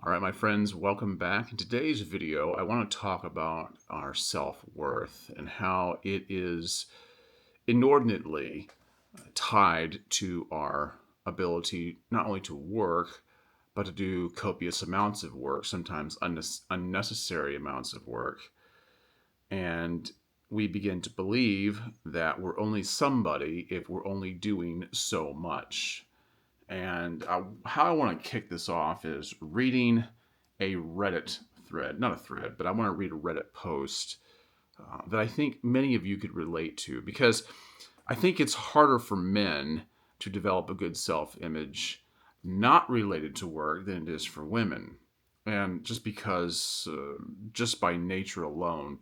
All right, my friends, welcome back. In today's video, I want to talk about our self-worth and how it is inordinately tied to our ability not only to work, but to do copious amounts of work, sometimes unnecessary amounts of work. And we begin to believe that we're only somebody if we're only doing so much. And how I want to kick this off is reading a Reddit thread, not a thread, but I want to read a Reddit post that I think many of you could relate to because I think it's harder for men to develop a good self image not related to work than it is for women. And just because, just by nature alone,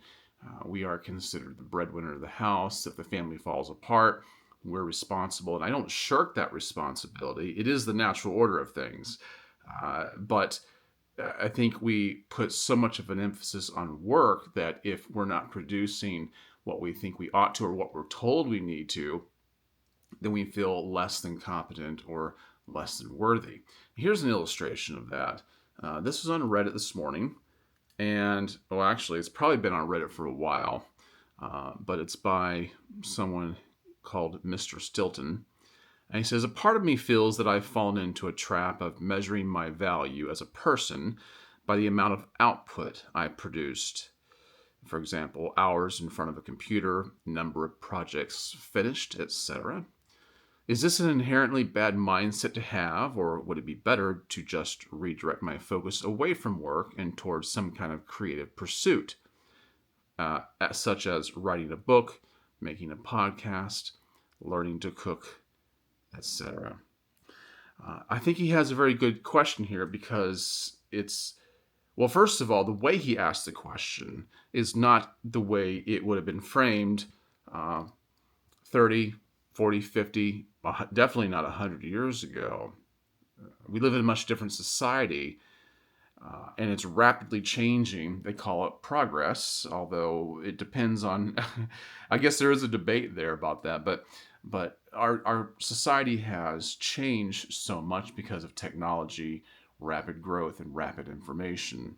we are considered the breadwinner of the house. If the family falls apart, we're responsible. And I don't shirk that responsibility. It is the natural order of things. But I think we put so much of an emphasis on work that if we're not producing what we think we ought to or what we're told we need to, then we feel less than competent or less than worthy. Here's an illustration of that. This was on Reddit this morning, and well, actually, it's probably been on Reddit for a while, but it's by someone called Mr. Stilton. And he says, a part of me feels that I've fallen into a trap of measuring my value as a person by the amount of output I produced. For example, hours in front of a computer, number of projects finished, etc. Is this an inherently bad mindset to have, or would it be better to just redirect my focus away from work and towards some kind of creative pursuit, such as writing a book, making a podcast, learning to cook, etc.? I think he has a very good question here because well, first of all, the way he asked the question is not the way it would have been framed uh, 30, 40, 50, definitely not 100 years ago. We live in a much different society, and it's rapidly changing. They call it progress, although it depends on, I guess there is a debate there about that, but our society has changed so much because of technology, rapid growth, and rapid information.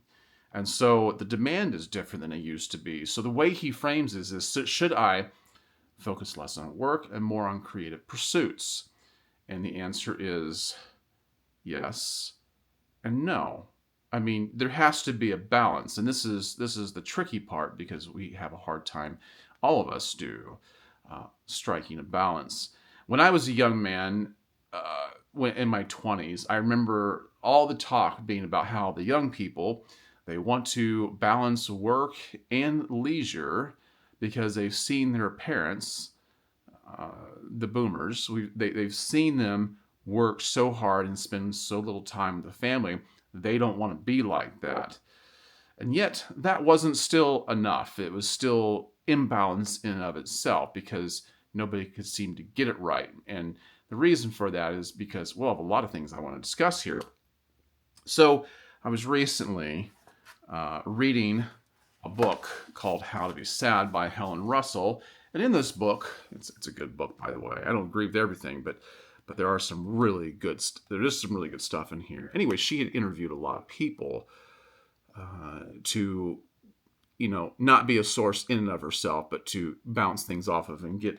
And so the demand is different than it used to be. So the way he frames this is should I focus less on work and more on creative pursuits? And the answer is yes and no. I mean, there has to be a balance, and this is the tricky part because we have a hard time, all of us do, striking a balance. When I was a young man, when in my 20s, I remember all the talk being about how the young people they want to balance work and leisure because they've seen their parents, the boomers, they've seen them work so hard and spend so little time with the family. They don't want to be like that. And yet, that wasn't still enough. It was still imbalance in and of itself because nobody could seem to get it right. And the reason for that is because, well, I have a lot of things I want to discuss here. So, I was recently reading a book called How to Be Sad by Helen Russell. And in this book, it's a good book, by the way. I don't agree with everything, but there are some really good. There is some really good stuff in here. Anyway, she had interviewed a lot of people to not be a source in and of herself, but to bounce things off of and get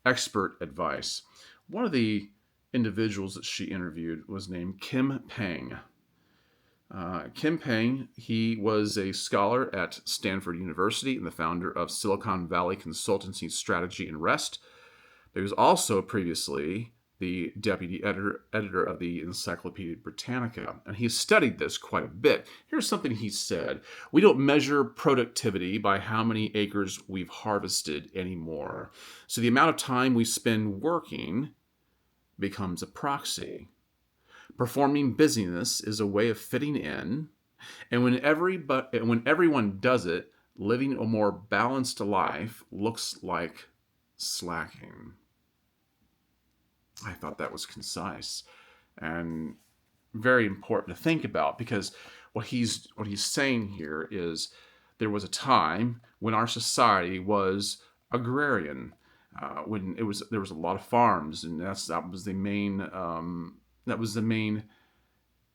expert advice. One of the individuals that she interviewed was named Kim Pang. Kim Pang, he was a scholar at Stanford University and the founder of Silicon Valley Consultancy Strategy and Rest. He was also previously the deputy editor of the Encyclopedia Britannica, and he studied this quite a bit. Here's something he said. We don't measure productivity by how many acres we've harvested anymore. So the amount of time we spend working becomes a proxy. Performing busyness is a way of fitting in, and when everyone does it, living a more balanced life looks like slacking. I thought that was concise and very important to think about because what he's saying here is there was a time when our society was agrarian, when there was a lot of farms, and that was the main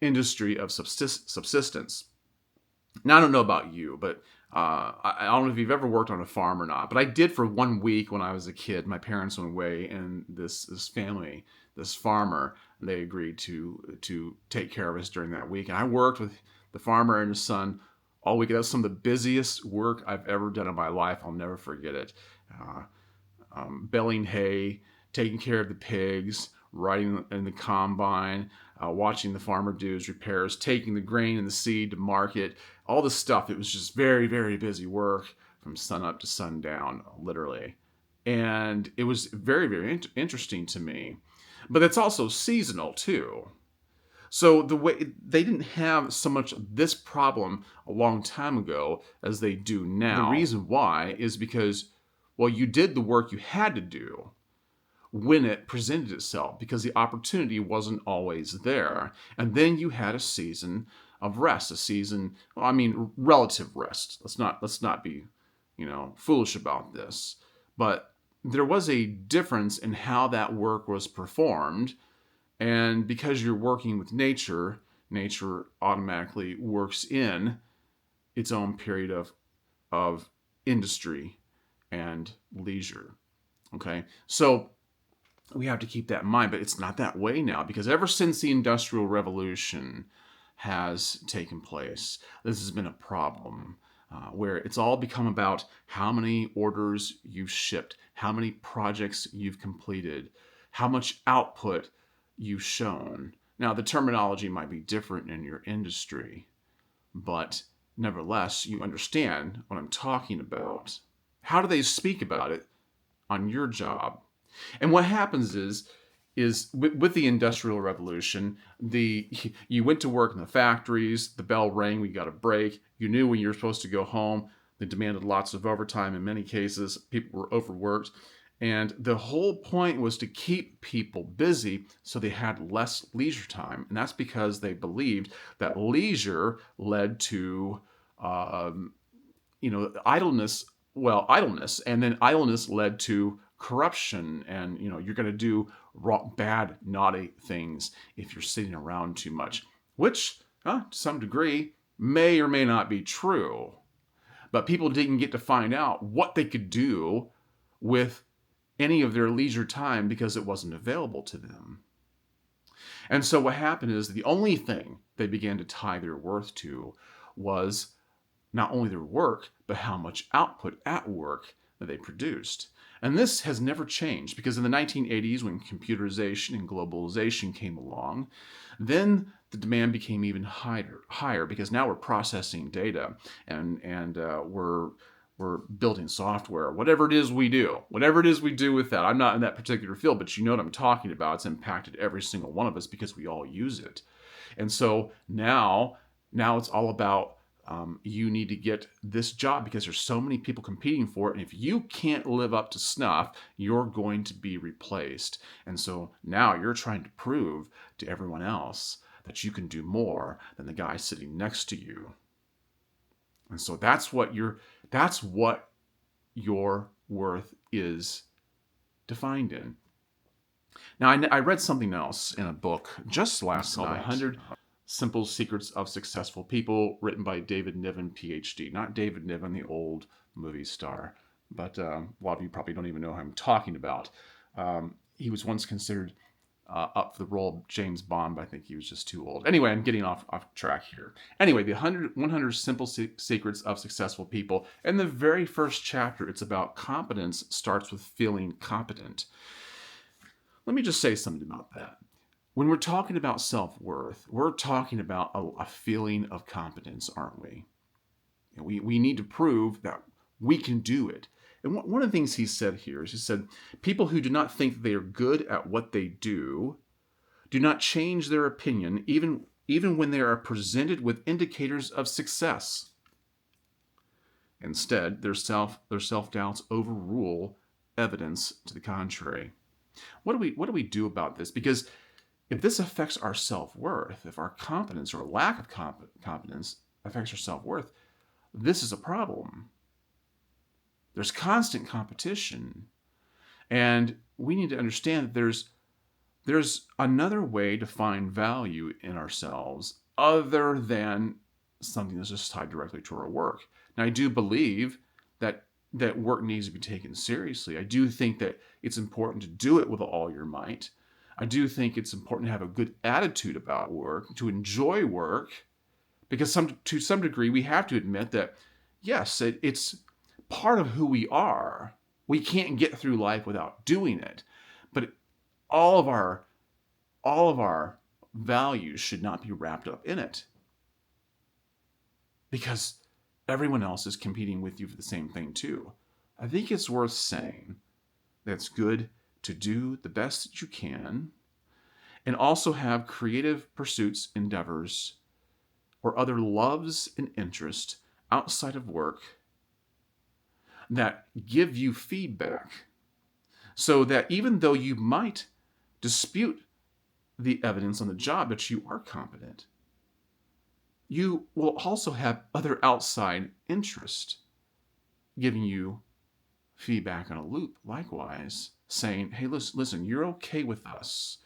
industry of subsistence. Now, I don't know about you, but I don't know if you've ever worked on a farm or not, but I did for 1 week when I was a kid. My parents went away, and this family, this farmer, they agreed to take care of us during that week. And I worked with the farmer and his son all week. That was some of the busiest work I've ever done in my life. I'll never forget it. Uh, Baling hay, taking care of the pigs, riding in the combine, watching the farmer do his repairs, taking the grain and the seed to market, all the stuff. It was just very, very busy work from sun up to sundown, literally. And it was very, very interesting to me. But it's also seasonal too. So the way they didn't have so much of this problem a long time ago as they do now. The reason why is because, well, you did the work you had to do when it presented itself, because the opportunity wasn't always there. And then you had a season of rest, a season, well, I mean, relative rest. Let's not be, foolish about this. But there was a difference in how that work was performed. And because you're working with nature, nature automatically works in its own period of industry and leisure. Okay, so we have to keep that in mind, but it's not that way now, because ever since the Industrial Revolution has taken place, this has been a problem where it's all become about how many orders you've shipped, how many projects you've completed, how much output you've shown. Now, the terminology might be different in your industry, but nevertheless, you understand what I'm talking about. How do they speak about it on your job? And what happens is with the Industrial Revolution, you went to work in the factories, the bell rang, we got a break, you knew when you were supposed to go home, they demanded lots of overtime in many cases, people were overworked, and the whole point was to keep people busy so they had less leisure time. And that's because they believed that leisure led to idleness, and then idleness led to corruption, and you're going to do bad, naughty things if you're sitting around too much, which to some degree may or may not be true. But people didn't get to find out what they could do with any of their leisure time because it wasn't available to them. And so what happened is the only thing they began to tie their worth to was not only their work, but how much output at work that they produced. And this has never changed, because in the 1980s, when computerization and globalization came along, then the demand became even higher because now we're processing data and we're building software, whatever it is we do with that. I'm not in that particular field, but you know what I'm talking about. It's impacted every single one of us because we all use it. And so now it's all about you need to get this job because there's so many people competing for it. And if you can't live up to snuff, you're going to be replaced. And so now you're trying to prove to everyone else that you can do more than the guy sitting next to you. And so that's what your worth is defined in. Now, I read something else in a book just last night, 100 Simple Secrets of Successful People, written by David Niven, PhD. Not David Niven, the old movie star, but a lot of you probably don't even know who I'm talking about. He was once considered up for the role of James Bond, but I think he was just too old. Anyway, I'm getting off track here. Anyway, the 100 Simple Secrets of Successful People. In the very first chapter, it's about competence starts with feeling competent. Let me just say something about that. When we're talking about self-worth, we're talking about a feeling of competence, aren't we? And we need to prove that we can do it. And one of the things he said here is, he said, people who do not think they are good at what they do not change their opinion even when they are presented with indicators of success. Instead, their self-doubts overrule evidence to the contrary. What do we do about this? Because if this affects our self-worth, if our competence or lack of competence affects our self-worth, this is a problem. There's constant competition. And we need to understand that there's another way to find value in ourselves other than something that's just tied directly to our work. Now, I do believe that work needs to be taken seriously. I do think that it's important to do it with all your might. I do think it's important to have a good attitude about work, to enjoy work, because to some degree we have to admit that, yes, it's part of who we are. We can't get through life without doing it. But all of our values should not be wrapped up in it, because everyone else is competing with you for the same thing too. I think it's worth saying that it's good to do the best that you can and also have creative pursuits, endeavors, or other loves and interests outside of work that give you feedback, so that even though you might dispute the evidence on the job that you are competent, you will also have other outside interest giving you feedback on a loop, likewise, saying, hey, listen, you're okay with us.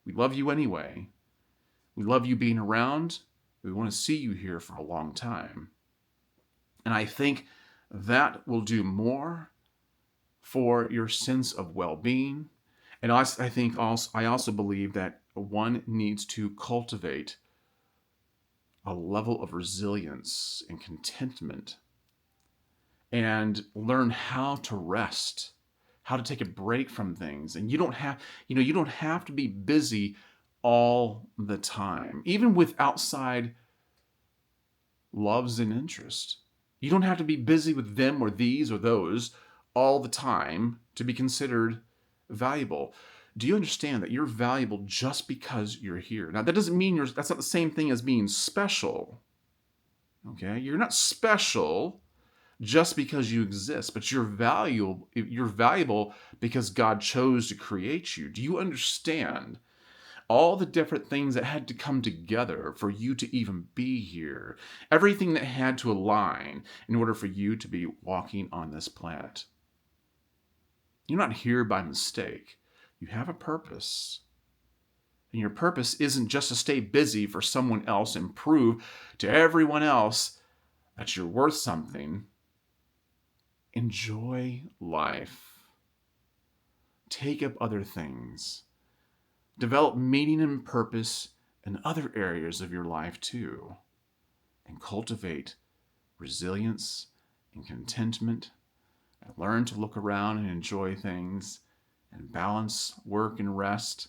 We love you anyway. We love you being around. We want to see you here for a long time. And I think that will do more for your sense of well-being. And I also believe that one needs to cultivate a level of resilience and contentment and learn how to rest, how to take a break from things. And you don't have to be busy all the time, even with outside loves and interests. You don't have to be busy with them or these or those all the time to be considered valuable. Do you understand that you're valuable just because you're here? Now, that doesn't mean that's not the same thing as being special. Okay? You're not special just because you exist, but you're valuable because God chose to create you. Do you understand all the different things that had to come together for you to even be here? Everything that had to align in order for you to be walking on this planet. You're not here by mistake. You have a purpose. And your purpose isn't just to stay busy for someone else and prove to everyone else that you're worth something. Enjoy life. Take up other things. Develop meaning and purpose in other areas of your life too. And cultivate resilience and contentment. And learn to look around and enjoy things and balance work and rest.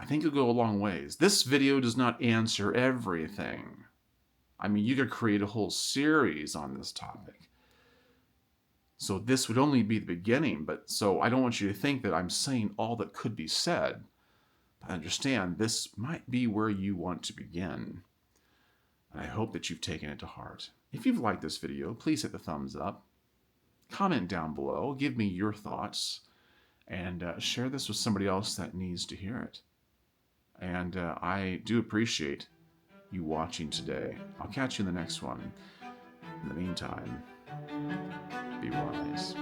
I think it'll go a long ways. This video does not answer everything. I mean, you could create a whole series on this topic. So this would only be the beginning, so I don't want you to think that I'm saying all that could be said. But understand, this might be where you want to begin. And I hope that you've taken it to heart. If you've liked this video, please hit the thumbs up. Comment down below, give me your thoughts, and share this with somebody else that needs to hear it. And I do appreciate you watching today. I'll catch you in the next one. In the meantime, be wise.